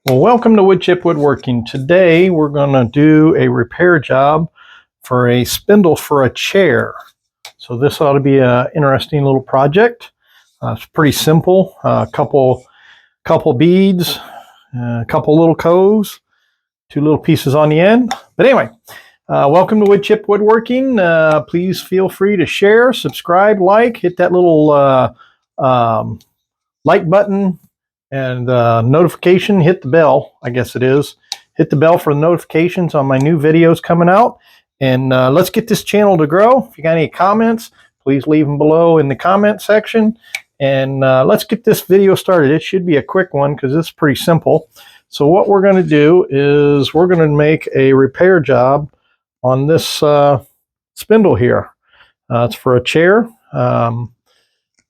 Well, welcome to Wood Chip Woodworking. Today we're going to do a repair job for a spindle for a chair. So this ought to be an interesting little project. It's pretty simple. A couple beads, a couple little coves, two little pieces on the end. But anyway, welcome to Wood Chip Woodworking. Please feel free to share, subscribe, like, hit that little like button. And notification, hit the bell, I guess it is. Hit the bell for the notifications on my new videos coming out. And let's get this channel to grow. If you got any comments, please leave them below in the comment section. And let's get this video started. It should be a quick one because it's pretty simple. So what we're going to do is we're going to make a repair job on this spindle here. It's for a chair.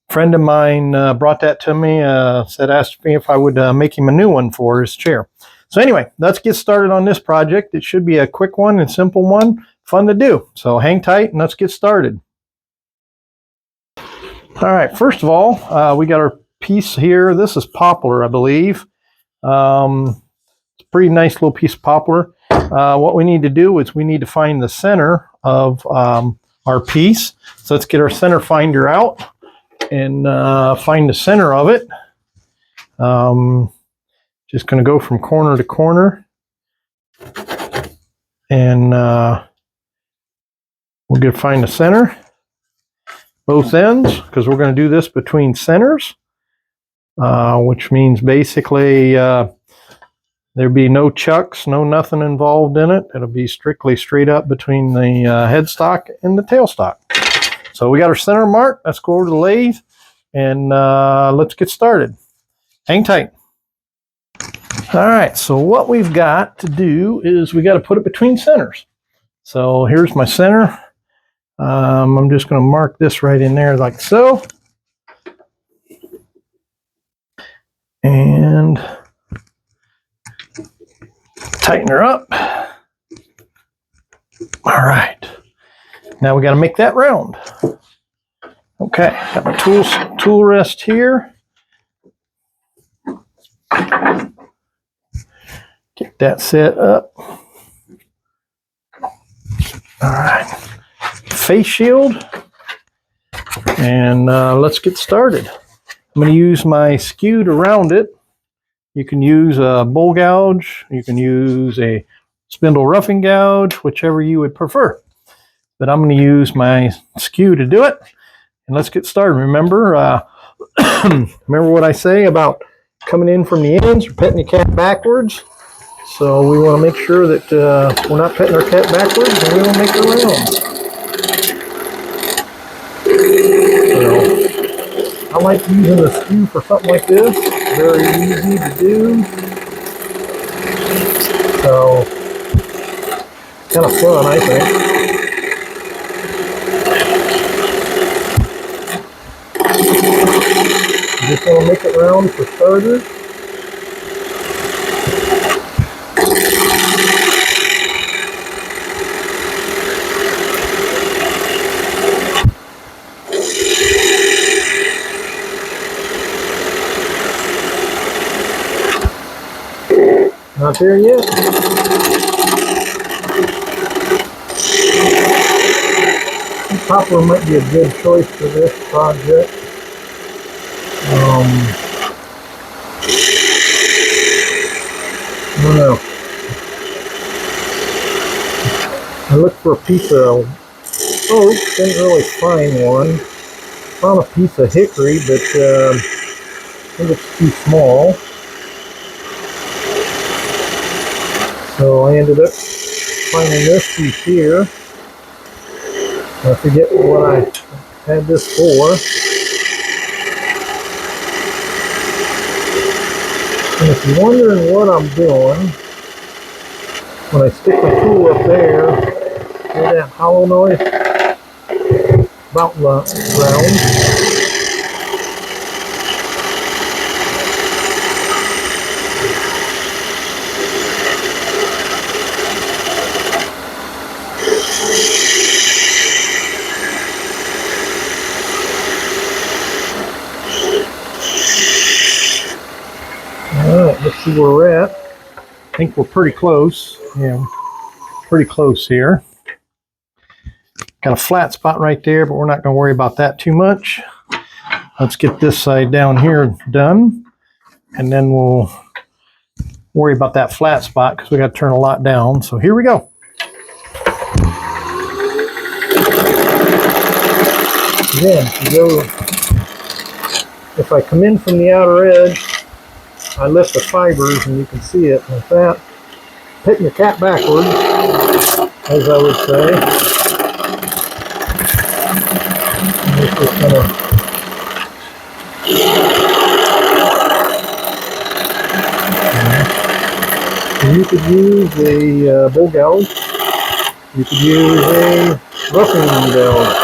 Friend of mine brought that to me, asked me if I would make him a new one for his chair. So anyway, let's get started on this project. It should be a quick one and simple one, fun to do. So hang tight and let's get started. All right, first of all, we got our piece here. This is poplar, I believe. It's a pretty nice little piece of poplar. What we need to do is we need to find the center of our piece. So let's get our center finder out and find the center of it. Just going to go from corner to corner, and we're going to find the center, both ends, because we're going to do this between centers, which means basically there'll be no chucks, no nothing involved in it. It'll be strictly straight up between the headstock and the tailstock. So we got our center marked. Let's go over to the lathe and let's get started. Hang tight. All right, so what we've got to do is we got to put it between centers. So here's my center. I'm just going to mark this right in there like so. And tighten her up. All right. Now we got to make that round. Okay, got my tool rest here. Get that set up. All right, face shield. And let's get started. I'm going to use my skew to round it. You can use a bowl gouge. You can use a spindle roughing gouge, whichever you would prefer. But I'm going to use my skew to do it. And let's get started. Remember, remember what I say about coming in from the ends or petting your cat backwards. So we want to make sure that we're not petting our cat backwards, and we want to make it round. So I like using the skew for something like this. Very easy to do. So kind of fun, I think. Just want to make it round for starters. Not there yet. Poplar might be a good choice for this project. I don't know. I looked for a piece of oak, didn't really find one. Found a piece of hickory, but I think it's too small. So I ended up finding this piece here. I forget what I had this for. And if you're wondering what I'm doing, when I stick my tool up there, hear that hollow noise? About round. Alright, let's see where we're at. think we're pretty close. Yeah, pretty close here. Got a flat spot right there, but we're not going to worry about that too much. Let's get this side down here done, and then we'll worry about that flat spot because we got to turn a lot down. So here we go. Again, if I come in from the outer edge, I lift the fibers and you can see it like that. Hitting your cap backwards, as I would say. And it's just kind of you could use a bull gouge. You could use a roughing gouge.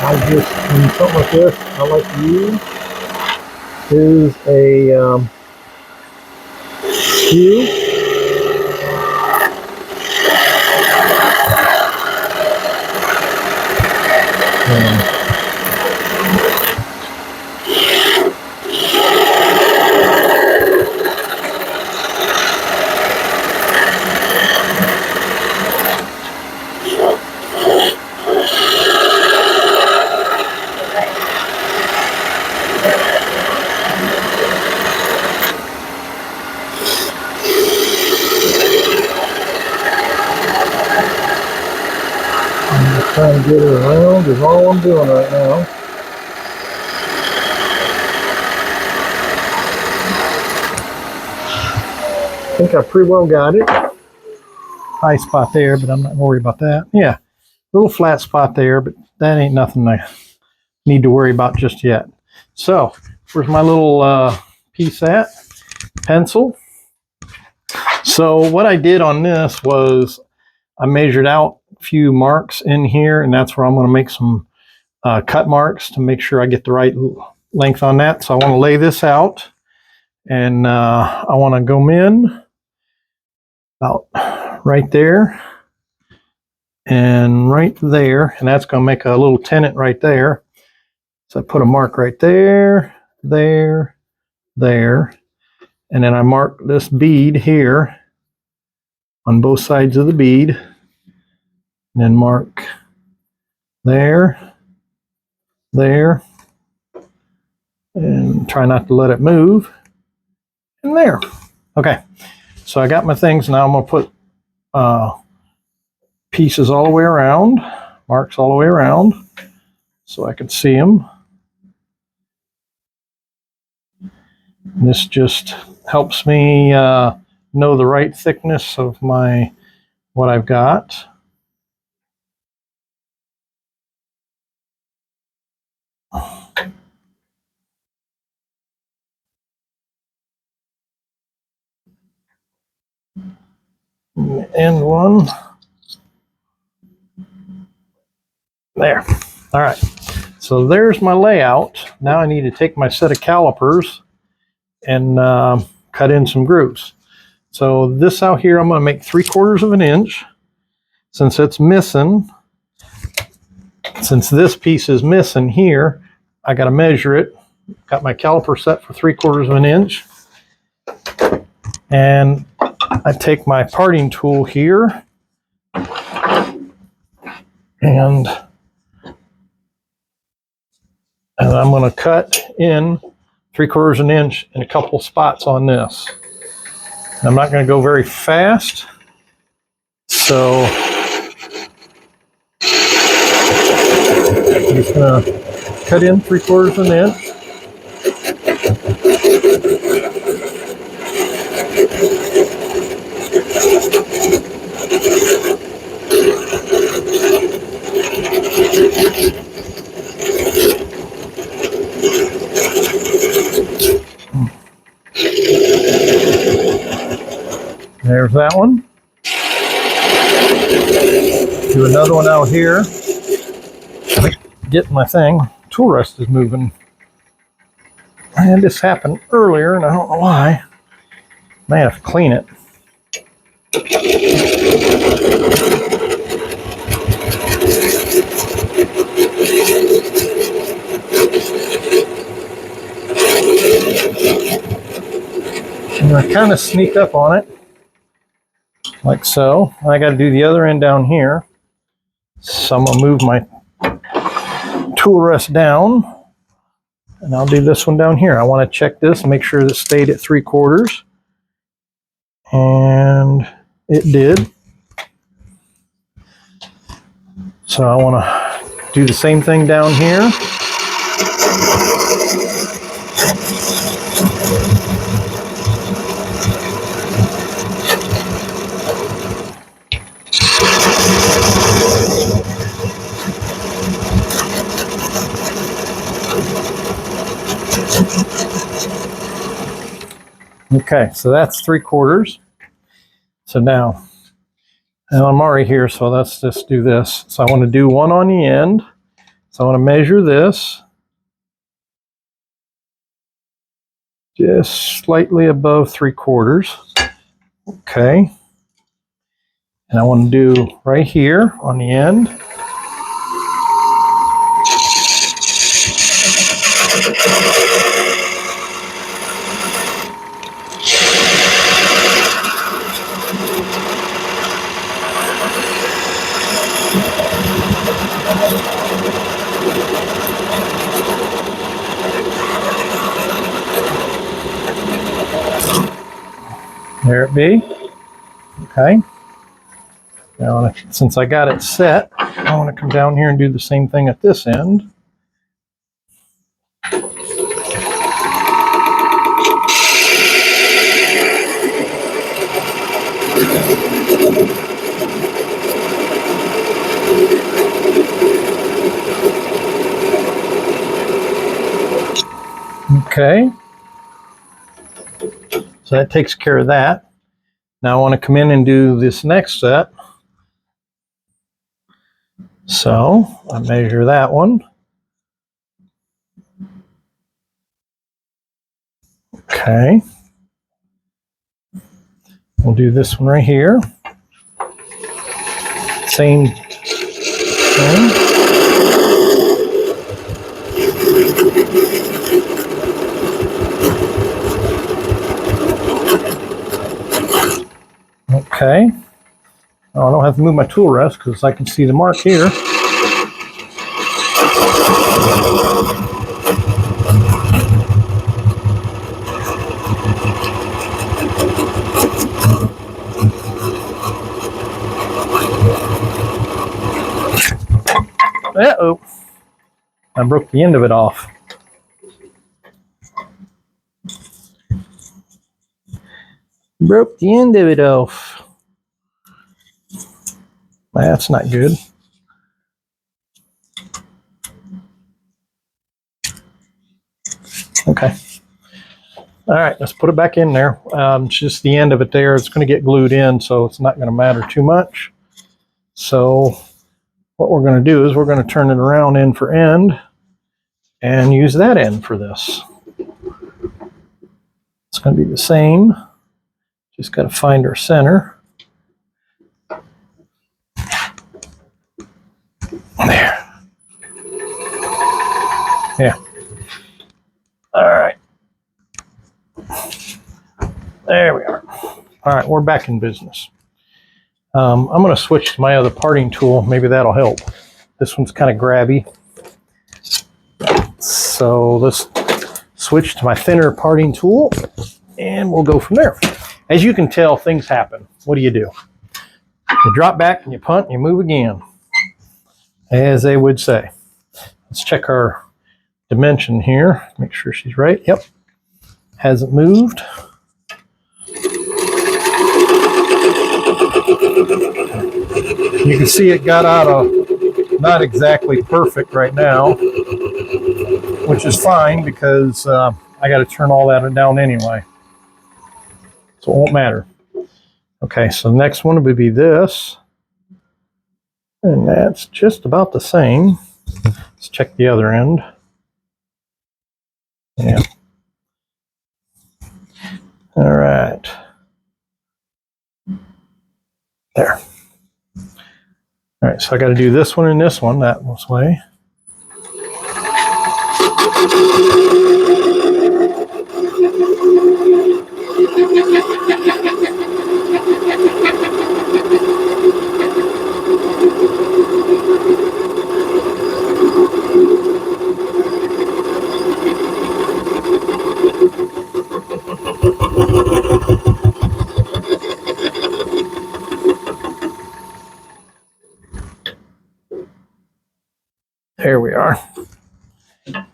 I just, in something like this, I like to use is a skew. Trying to get it around is all I'm doing right now. I think I pretty well got it. High spot there, but I'm not worried about that. Yeah, little flat spot there, but that ain't nothing I need to worry about just yet. So, where's my little piece at? Pencil. So what I did on this was I measured out a few marks in here, and that's where I'm going to make some cut marks to make sure I get the right length on that. So I want to lay this out, and I want to go in about right there and right there, and that's going to make a little tenon right there. So I put a mark right there, there, there, and then I mark this bead here on both sides of the bead, and then mark there, there, and try not to let it move, and there. Okay, so I got my things. Now I'm going to put pieces all the way around, marks all the way around, so I can see them. And this just helps me know the right thickness of what I've got. End one. There. All right. So there's my layout. Now I need to take my set of calipers and cut in some grooves. So this out here, I'm going to make 3/4 of an inch. Since it's missing, since this piece is missing here, I got to measure it. Got my caliper set for 3/4 of an inch. And I take my parting tool here and I'm going to cut in 3/4 of an inch in a couple spots on this. I'm not going to go very fast, so I'm just going to cut in 3/4 of an inch. There's that one. Do another one out here. Get my thing. Tool rest is moving. And this happened earlier, and I don't know why. May have to clean it. And I kind of sneak up on it, like so. I got to do the other end down here. So I'm going to move my tool rest down, and I'll do this one down here. I want to check this and make sure this stayed at 3/4. And it did. So I want to do the same thing down here. Okay, so that's 3/4. So now, and I'm already here, so let's just do this. So I want to do one on the end. So I want to measure this just slightly above 3/4. Okay. And I want to do right here on the end. There it be. Okay. Now, since I got it set, I want to come down here and do the same thing at this end. Okay. So that takes care of that. Now I want to come in and do this next set. So I measure that one. Okay. We'll do this one right here. Same thing. Okay. Oh, I don't have to move my tool rest because I can see the mark here. Uh-oh. I broke the end of it off. Broke the end of it off. That's not good. Okay. All right, let's put it back in there. It's just the end of it there. It's going to get glued in, so it's not going to matter too much. So what we're going to do is we're going to turn it around end for end and use that end for this. It's going to be the same. Just got to find our center. There. Yeah. All right. There we are. All right, we're back in business. I'm going to switch to my other parting tool. Maybe that'll help. This one's kind of grabby. So let's switch to my thinner parting tool, and we'll go from there. As you can tell, things happen. What do? You drop back and you punt and you move again, as they would say. Let's check our dimension here. Make sure she's right. Yep. Hasn't moved. You can see it got out of not exactly perfect right now, which is fine because I got to turn all that down anyway. So it won't matter. Okay, so the next one would be this. And that's just about the same. Let's check the other end. Yeah. All right. There. All right, so I got to do this one and this one that way.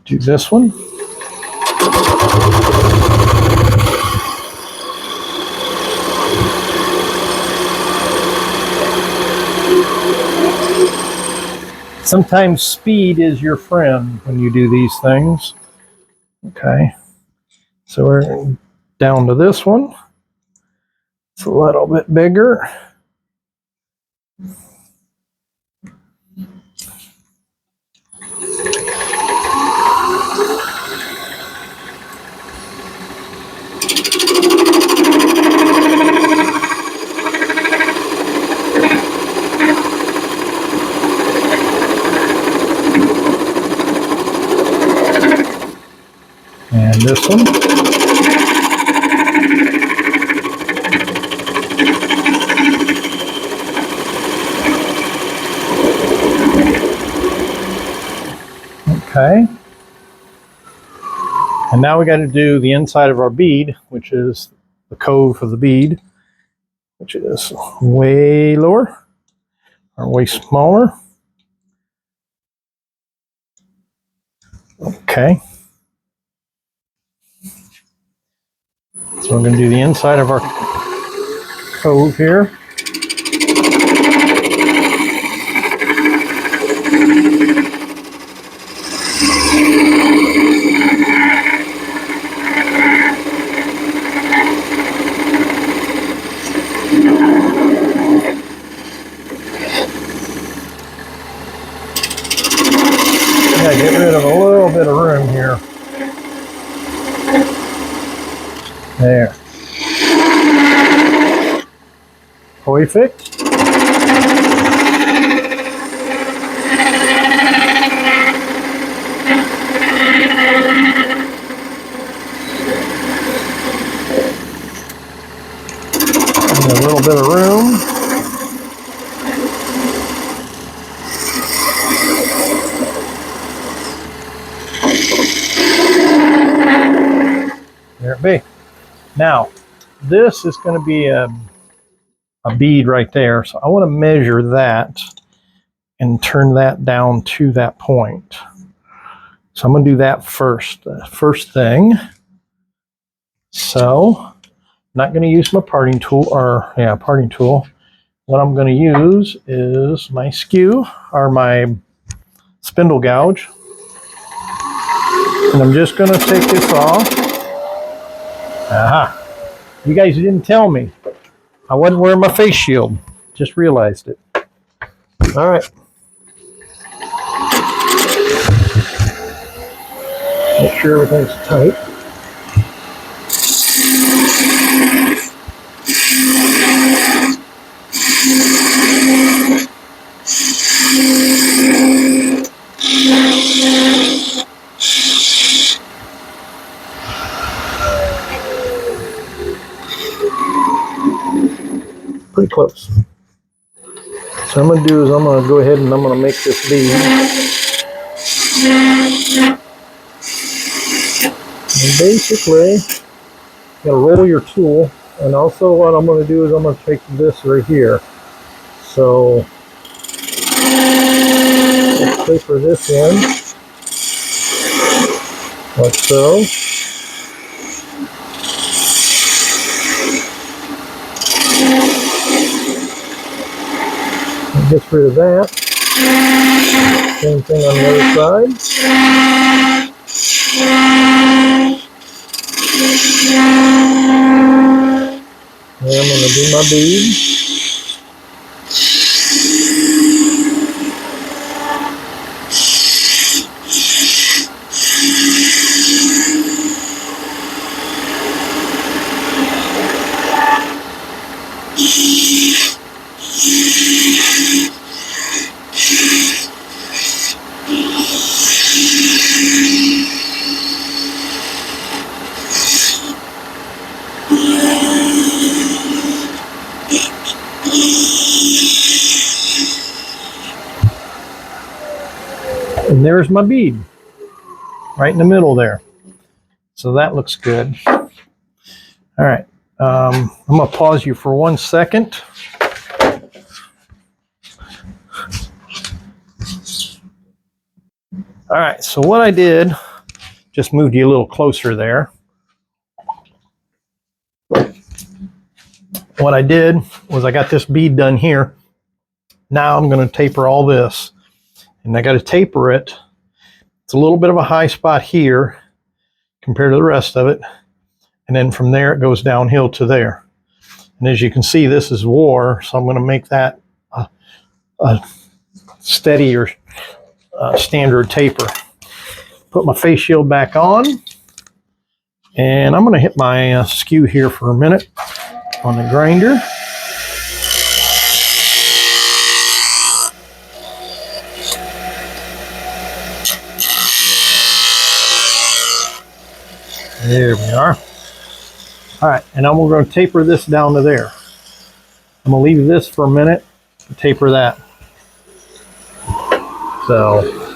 do this one. Sometimes speed is your friend when you do these things. Okay, so we're down to this one. It's a little bit bigger. And this one. Okay. And now we got to do the inside of our bead, which is the cove for the bead, which is way lower or way smaller. Okay. So we're going to do the inside of our cove here. Yeah, get rid of a little bit of room here. There. Perfect. And a little bit of room. There it be. Now, this is going to be a bead right there. So I want to measure that and turn that down to that point. So I'm going to do that first. First thing. So I'm not going to use my parting tool parting tool. What I'm going to use is my skew or my spindle gouge. And I'm just going to take this off. Aha. You guys didn't tell me. I wasn't wearing my face shield. Just realized it. All right. Make sure everything's tight. Pretty close. So I'm going to do is I'm going to go ahead and I'm going to make this bead. And basically, you got to roll your tool. And also what I'm going to do is I'm going to take this right here. So let's taper this in, like so. And gets rid of that. Same thing on the other side. And I'm going to do my bead. And there's my bead, right in the middle there. So that looks good. All right, I'm gonna pause you for 1 second. All right, so what I did just moved you a little closer there. What I did was I got this bead done here. Now I'm going to taper all this, and I got to taper it. It's a little bit of a high spot here compared to the rest of it, and then from there it goes downhill to there. And as you can see, this is war, so I'm going to make that a steady or standard taper. Put my face shield back on, and I'm going to hit my skew here for a minute on the grinder. There we are. All right, and then we're going to taper this down to there. I'm going to leave this for a minute to taper that. So,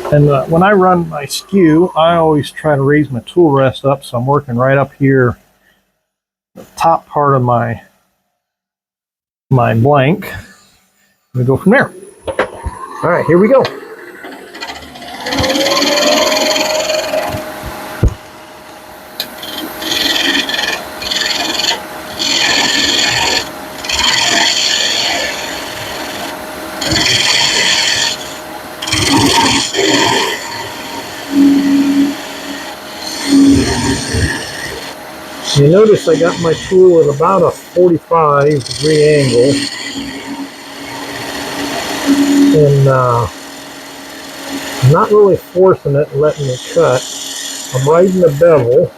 and when I run my skew, I always try to raise my tool rest up, so I'm working right up here, the top part of my blank. We go from there. All right, here we go. You notice I got my tool at about a 45-degree angle, and I'm not really forcing it and letting it cut. I'm riding the bevel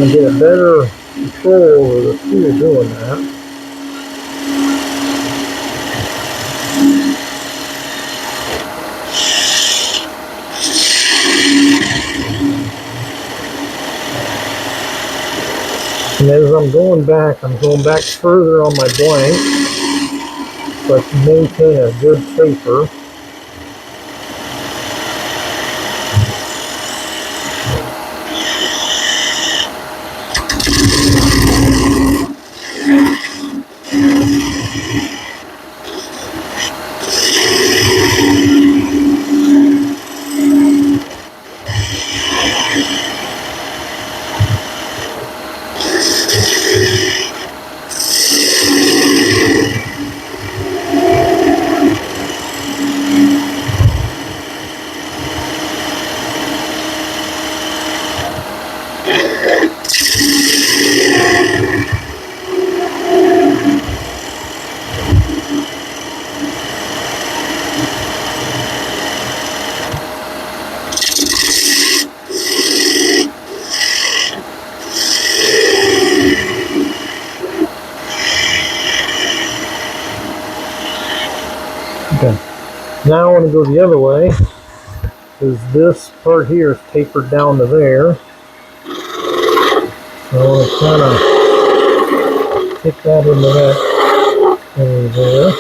and get a better control over the tool doing that. And as I'm going back further on my blank, so I can maintain a good taper. Okay, now I want to go the other way, because this part here is tapered down to there. So I want to kind of take that into that area there.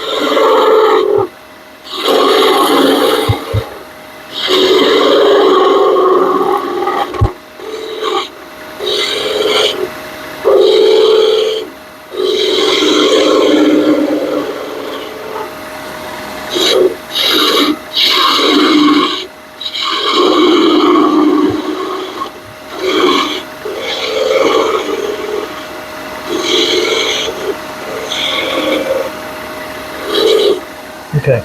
Okay,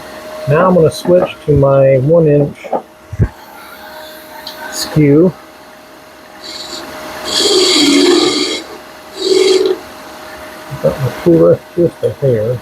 now I'm going to switch to my 1-inch skew. Got my tool rest just a hair.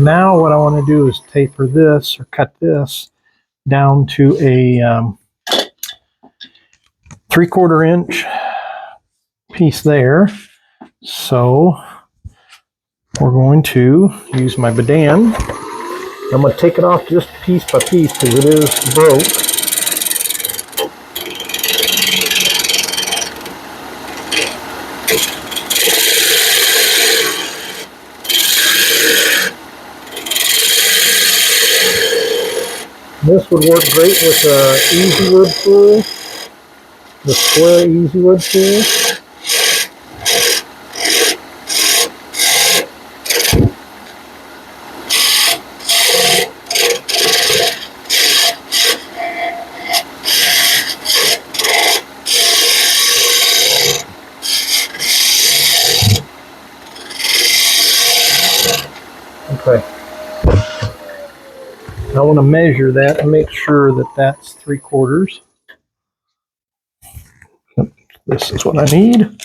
now what I want to do is taper this or cut this down to a 3/4 inch piece there. So we're going to use my Badan. I'm going to take it off just piece by piece because it is broke. This would work great with the Easy Wood tool, the square Easy Wood tool. Okay. I want to measure that and make sure that that's 3/4. This is what I need.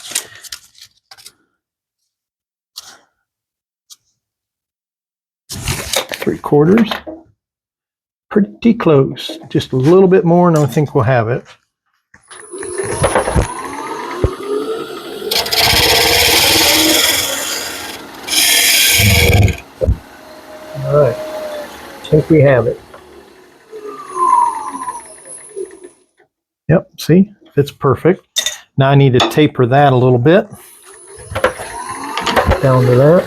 Three-quarters. Pretty close. Just a little bit more and I think we'll have it. All right. I think we have it. Yep, see? Fits perfect. Now I need to taper that a little bit. Down to that.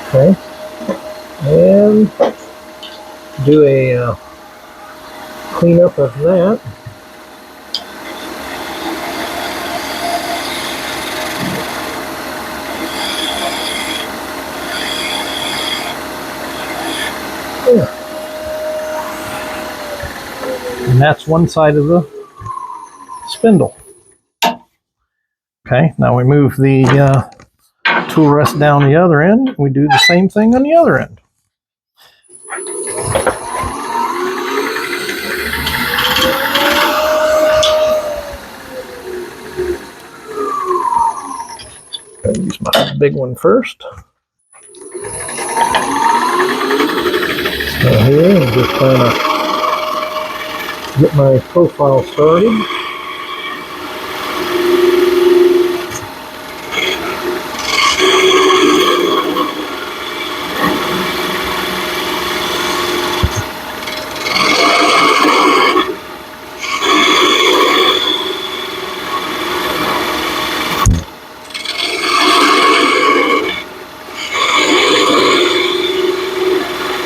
Okay. And do a cleanup of that. Yeah. And that's one side of the spindle. Okay, now we move the tool rest down the other end. We do the same thing on the other end. I'll use my big one first. Now here, and just kind of get my profile started.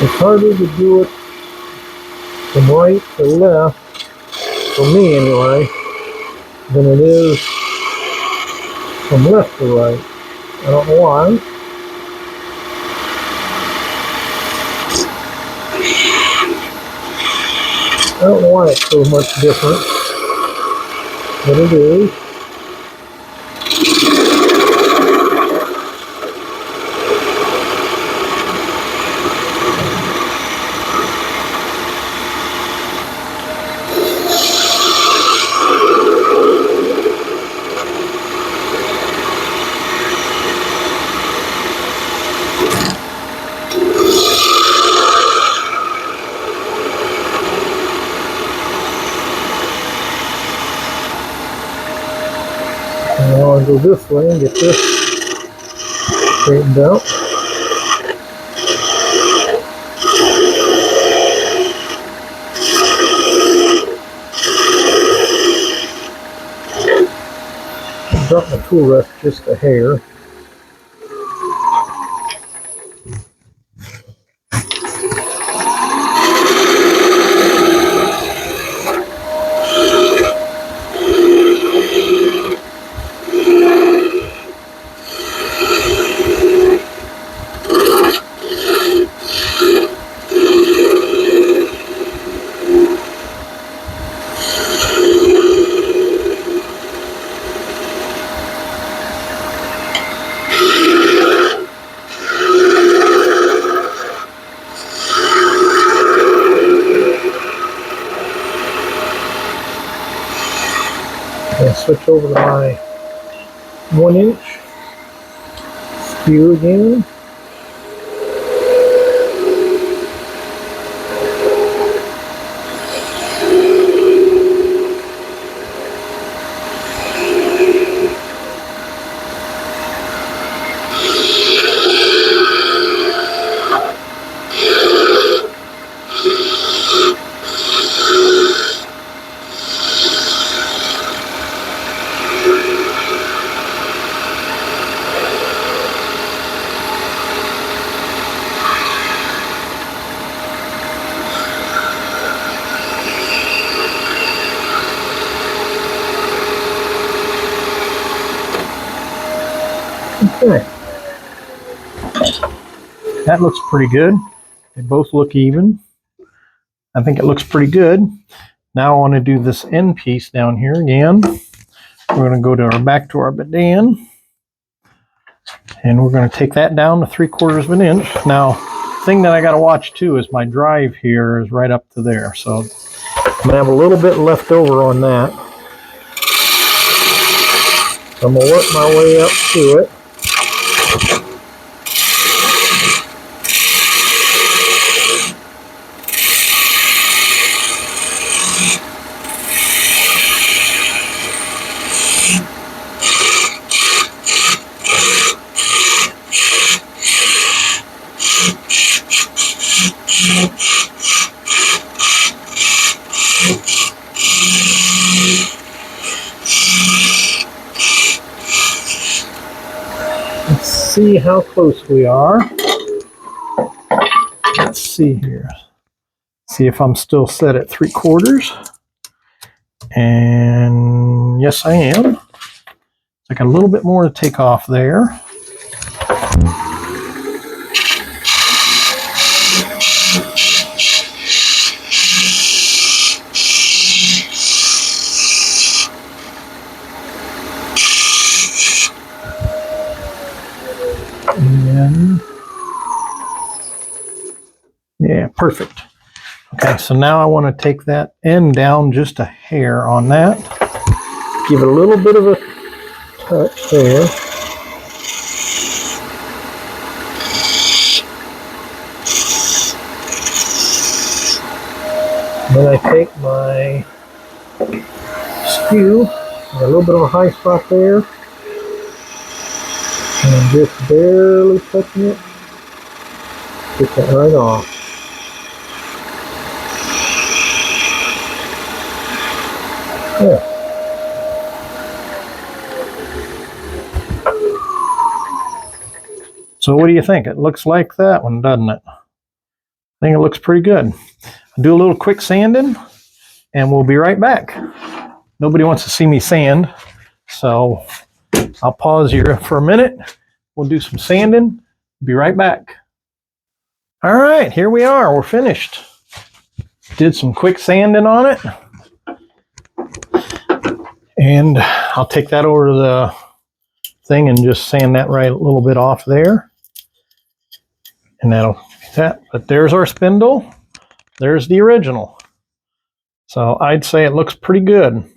It's harder to do it from right to left, for me anyway, than it is from left to right. I don't know why. I don't know why it's so much different, but it is. Now I'll go this way and get this straightened out. Drop my tool rest just a hair. And switch over to my 1-inch skew again. Okay. That looks pretty good. They both look even. I think it looks pretty good. Now I want to do this end piece down here again. We're going to go back to our bidan, and we're going to take that down to 3/4 of an inch. Now, the thing that I got to watch too is my drive here is right up to there, so I'm going to have a little bit left over on that. So I'm going to work my way up to it. Let's see how close we are. Let's see here. See if I'm still set at 3/4. And yes, I am. I got a little bit more to take off there. And yeah, perfect. Okay, so now I want to take that end down just a hair on that. Give it a little bit of a touch there. Then I take my skew, got a little bit of a high spot there, and I'm just barely touching it. Get that right off. Yeah. So what do you think? It looks like that one, doesn't it? I think it looks pretty good. I'll do a little quick sanding, and we'll be right back. Nobody wants to see me sand, so I'll pause here for a minute. We'll do some sanding. Be right back. All right, here we are. We're finished. Did some quick sanding on it. And I'll take that over to the thing and just sand that right a little bit off there. And that'll be that. But there's our spindle. There's the original. So I'd say it looks pretty good.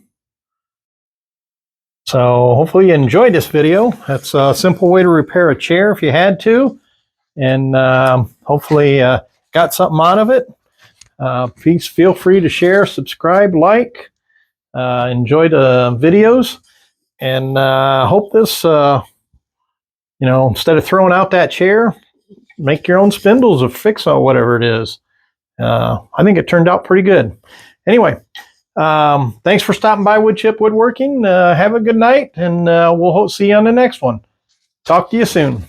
So hopefully you enjoyed this video. That's a simple way to repair a chair if you had to. And hopefully got something out of it. Please feel free to share, subscribe, like. Enjoy the videos, and hope this, instead of throwing out that chair, make your own spindles or fix or whatever it is. I think it turned out pretty good. Anyway, thanks for stopping by Wood Chip Woodworking. Have a good night, and we'll see you on the next one. Talk to you soon.